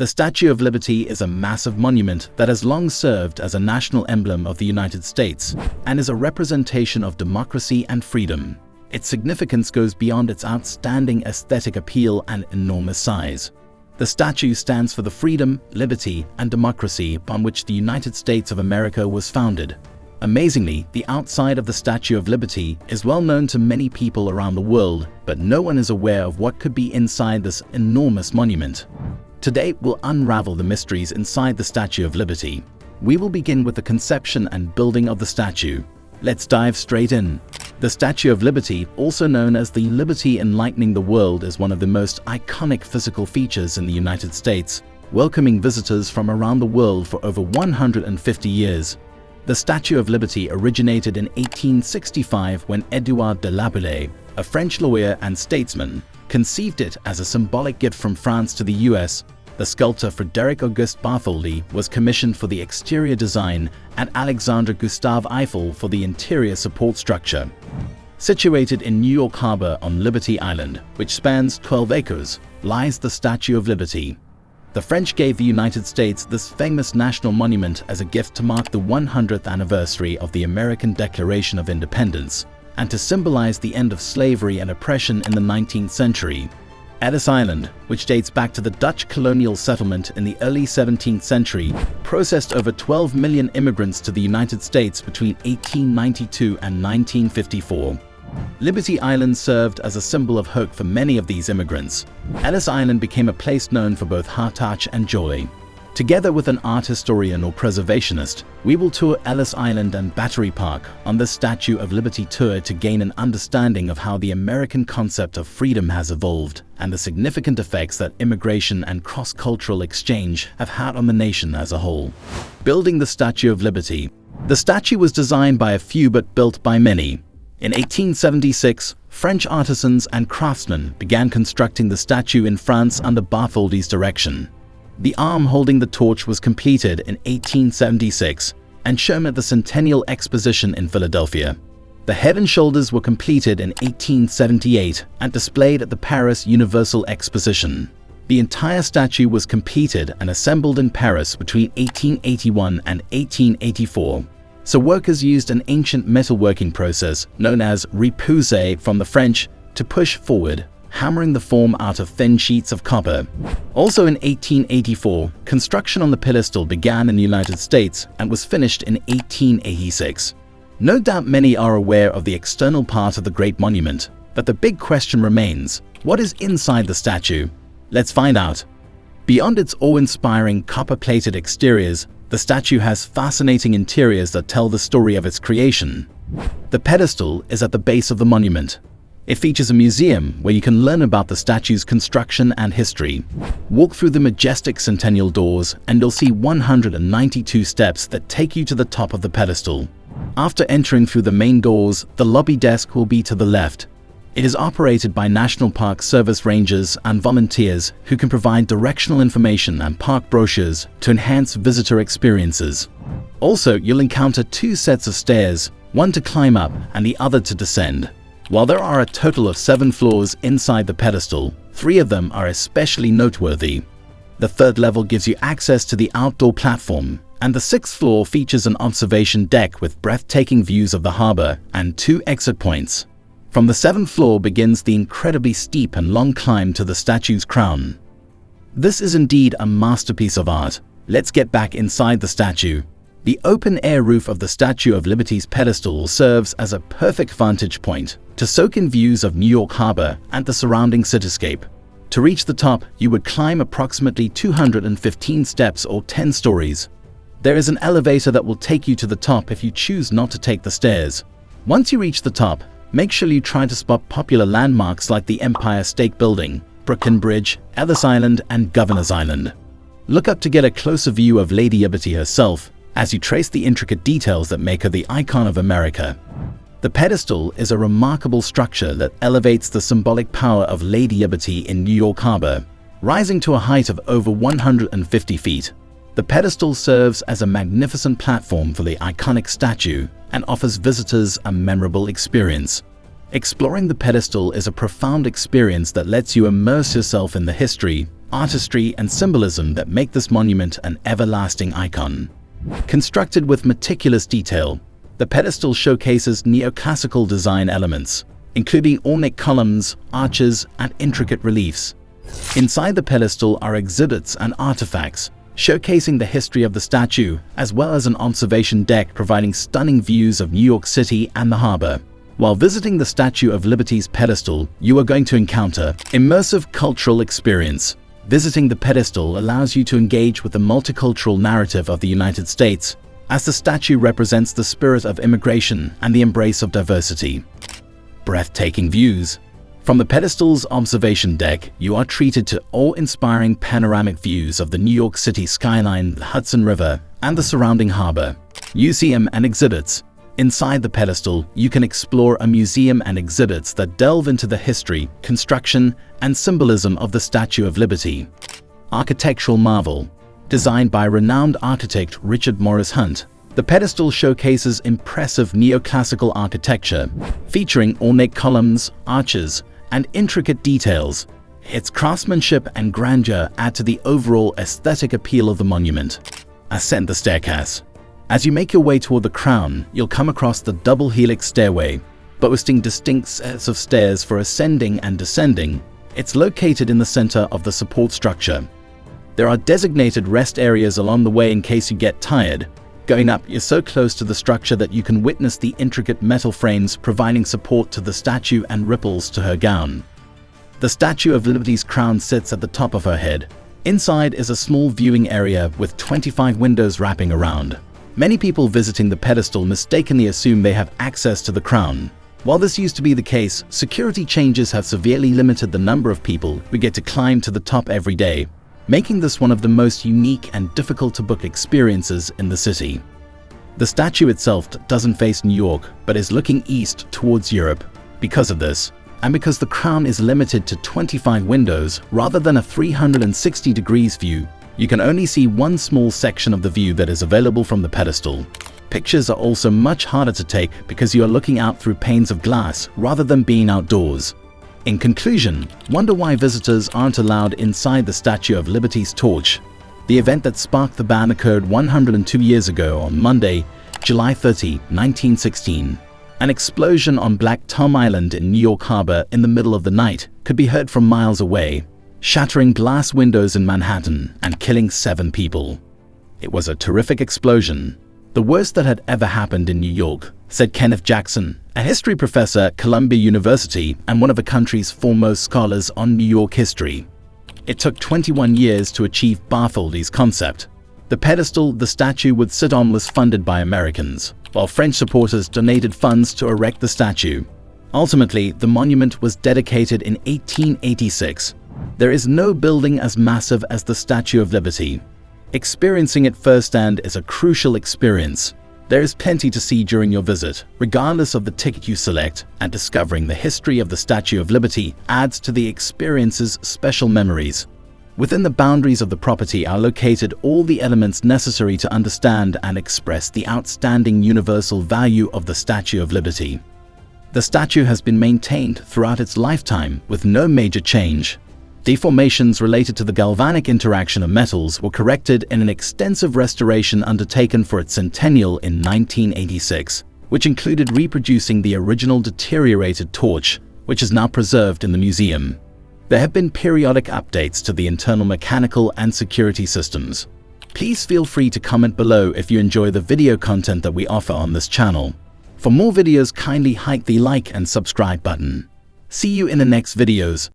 The Statue of Liberty is a massive monument that has long served as a national emblem of the United States and is a representation of democracy and freedom. Its significance goes beyond its outstanding aesthetic appeal and enormous size. The statue stands for the freedom, liberty, and democracy upon which the United States of America was founded. Amazingly, the outside of the Statue of Liberty is well known to many people around the world, but no one is aware of what could be inside this enormous monument. Today, we'll unravel the mysteries inside the Statue of Liberty. We will begin with the conception and building of the statue. Let's dive straight in. The Statue of Liberty, also known as the Liberty Enlightening the World, is one of the most iconic physical features in the United States, welcoming visitors from around the world for over 150 years. The Statue of Liberty originated in 1865 when Édouard de Laboulaye, a French lawyer and statesman, conceived it as a symbolic gift from France to the US. The sculptor Frederic Auguste Bartholdi was commissioned for the exterior design and Alexandre Gustave Eiffel for the interior support structure. Situated in New York Harbor on Liberty Island, which spans 12 acres, lies the Statue of Liberty. The French gave the United States this famous national monument as a gift to mark the 100th anniversary of the American Declaration of Independence and to symbolize the end of slavery and oppression in the 19th century. Ellis Island, which dates back to the Dutch colonial settlement in the early 17th century, processed over 12 million immigrants to the United States between 1892 and 1954. Liberty Island served as a symbol of hope for many of these immigrants. Ellis Island became a place known for both heartache and joy. Together with an art historian or preservationist, we will tour Ellis Island and Battery Park on the Statue of Liberty tour to gain an understanding of how the American concept of freedom has evolved and the significant effects that immigration and cross-cultural exchange have had on the nation as a whole. Building the Statue of Liberty. The statue was designed by a few but built by many. In 1876, French artisans and craftsmen began constructing the statue in France under Bartholdi's direction. The arm holding the torch was completed in 1876 and shown at the Centennial Exposition in Philadelphia. The head and shoulders were completed in 1878 and displayed at the Paris Universal Exposition. The entire statue was completed and assembled in Paris between 1881 and 1884. So workers used an ancient metalworking process known as repousser from the French to push forward, hammering the form out of thin sheets of copper. Also in 1884, construction on the pedestal began in the United States and was finished in 1886. No doubt many are aware of the external part of the great monument, but the big question remains, what is inside the statue? Let's find out. Beyond its awe-inspiring copper-plated exteriors, the statue has fascinating interiors that tell the story of its creation. The pedestal is at the base of the monument. It features a museum where you can learn about the statue's construction and history. Walk through the majestic centennial doors and you'll see 192 steps that take you to the top of the pedestal. After entering through the main doors, the lobby desk will be to the left. It is operated by National Park Service rangers and volunteers who can provide directional information and park brochures to enhance visitor experiences. Also, you'll encounter two sets of stairs, one to climb up and the other to descend. While there are a total of 7 floors inside the pedestal, 3 of them are especially noteworthy. The third level gives you access to the outdoor platform, and the 6th floor features an observation deck with breathtaking views of the harbor and 2 exit points. From the 7th floor begins the incredibly steep and long climb to the statue's crown. This is indeed a masterpiece of art. Let's get back inside the statue. The open-air roof of the Statue of Liberty's pedestal serves as a perfect vantage point to soak in views of New York Harbor and the surrounding cityscape. To reach the top, you would climb approximately 215 steps or 10 stories. There is an elevator that will take you to the top if you choose not to take the stairs. Once you reach the top, make sure you try to spot popular landmarks like the Empire State Building, Brooklyn Bridge, Ellis Island, and Governor's Island. Look up to get a closer view of Lady Liberty herself as you trace the intricate details that make her the icon of America. The pedestal is a remarkable structure that elevates the symbolic power of Lady Liberty in New York Harbor, rising to a height of over 150 feet. The pedestal serves as a magnificent platform for the iconic statue and offers visitors a memorable experience. Exploring the pedestal is a profound experience that lets you immerse yourself in the history, artistry, and symbolism that make this monument an everlasting icon. Constructed with meticulous detail, the pedestal showcases neoclassical design elements, including ornate columns, arches, and intricate reliefs. Inside the pedestal are exhibits and artifacts, showcasing the history of the statue, as well as an observation deck providing stunning views of New York City and the harbor. While visiting the Statue of Liberty's pedestal, you are going to encounter immersive cultural experience. Visiting the pedestal allows you to engage with the multicultural narrative of the United States, as the statue represents the spirit of immigration and the embrace of diversity. Breathtaking views. From the pedestal's observation deck, you are treated to awe-inspiring panoramic views of the New York City skyline, the Hudson River, and the surrounding harbor. Museum and exhibits. Inside the pedestal, you can explore a museum and exhibits that delve into the history, construction, and symbolism of the Statue of Liberty. Architectural marvel. Designed by renowned architect Richard Morris Hunt, the pedestal showcases impressive neoclassical architecture, featuring ornate columns, arches, and intricate details. Its craftsmanship and grandeur add to the overall aesthetic appeal of the monument. Ascend the staircase. As you make your way toward the crown, you'll come across the double helix stairway. Boasting distinct sets of stairs for ascending and descending, it's located in the center of the support structure. There are designated rest areas along the way in case you get tired. Going up, you're so close to the structure that you can witness the intricate metal frames providing support to the statue and ripples to her gown. The Statue of Liberty's crown sits at the top of her head. Inside is a small viewing area with 25 windows wrapping around. Many people visiting the pedestal mistakenly assume they have access to the crown. While this used to be the case, security changes have severely limited the number of people who get to climb to the top every day, making this one of the most unique and difficult to book experiences in the city. The statue itself doesn't face New York, but is looking east towards Europe. Because of this, and because the crown is limited to 25 windows rather than a 360 degrees view, you can only see one small section of the view that is available from the pedestal. Pictures are also much harder to take because you are looking out through panes of glass rather than being outdoors. In conclusion, wonder why visitors aren't allowed inside the Statue of Liberty's torch. The event that sparked the ban occurred 102 years ago on Monday, July 30, 1916. An explosion on Black Tom Island in New York Harbor in the middle of the night could be heard from miles away, shattering glass windows in Manhattan and killing 7 people. It was a terrific explosion, the worst that had ever happened in New York, said Kenneth Jackson, a history professor at Columbia University and one of the country's foremost scholars on New York history. It took 21 years to achieve Bartholdi's concept. The pedestal the statue would sit on was funded by Americans, while French supporters donated funds to erect the statue. Ultimately, the monument was dedicated in 1886. There is no building as massive as the Statue of Liberty. Experiencing it firsthand is a crucial experience. There is plenty to see during your visit, regardless of the ticket you select, and discovering the history of the Statue of Liberty adds to the experience's special memories. Within the boundaries of the property are located all the elements necessary to understand and express the outstanding universal value of the Statue of Liberty. The statue has been maintained throughout its lifetime with no major change. Deformations related to the galvanic interaction of metals were corrected in an extensive restoration undertaken for its centennial in 1986, which included reproducing the original deteriorated torch, which is now preserved in the museum. There have been periodic updates to the internal mechanical and security systems. Please feel free to comment below if you enjoy the video content that we offer on this channel. For more videos, kindly hit the like and subscribe button. See you in the next videos.